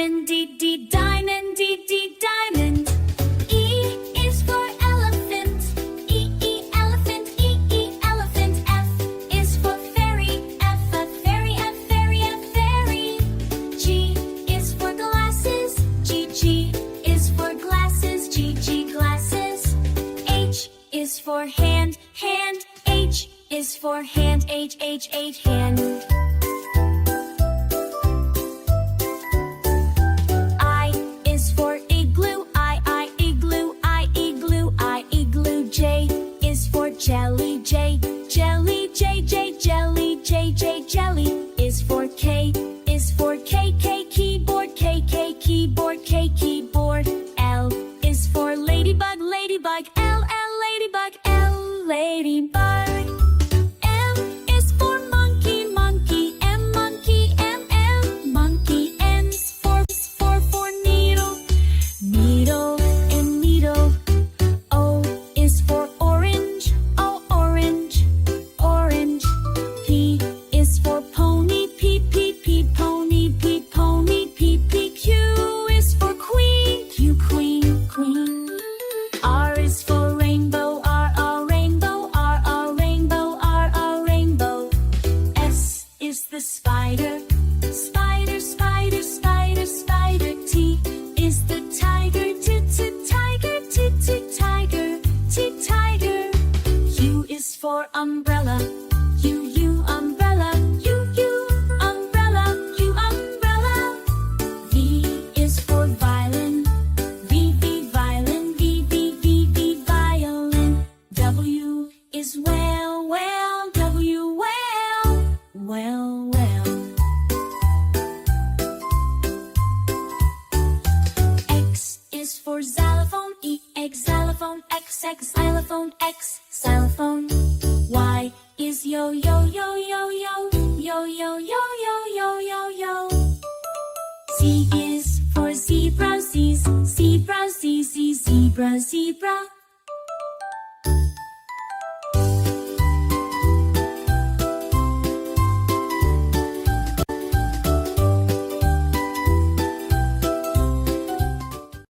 diamond, D, D, diamond, D, D, diamond. E is for elephant, E, E, elephant, E, E, elephant. F is for fairy, F, F, fairy, F, fairy, F, fairy. G is for glasses, G, G is for glasses, G, G, glasses. H is for hand, hand, H is for hand, H, H, H, hand. I is for igloo, I, igloo, I, igloo, I, igloo. J is for jelly, J, jelly, J, J, jelly, J, J, jelly. Is for K, is for K, K, keyboard, K, K, keyboard, K, keyboard. L is for ladybug, ladybug, L, L, ladybug, L, ladybug. M is for monkey, monkey, M, monkey, M, M, monkey. N is for needle, needle, and needle. O is for orange, O, orange, orange. P is for pony, P, P, P, pony, P, pony, P, P. Q is for queen, Q, queen, queen. R is for rainbow, R, rainbow, R, rainbow, R, rainbow. S is the spider, spider, spider, spider, spider. T is the tiger, T, T, tiger, T, T, tiger, T, tiger. U is for umbrella, U, U, umbrella, U, U, umbrella, U, umbrella. V is for violin, V, V, violin, V, V, V, V, violin. W is well, well, W, well, well, well. X is for xylophone, E, X, xylophone, X, X, xylophone, X, xylophone. Y is yo, yo, yo, yo, yo, yo, yo, yo, yo, yo, yo, yo. Z is for zebra, Z, zebra, Z, Z, zebra, zebra.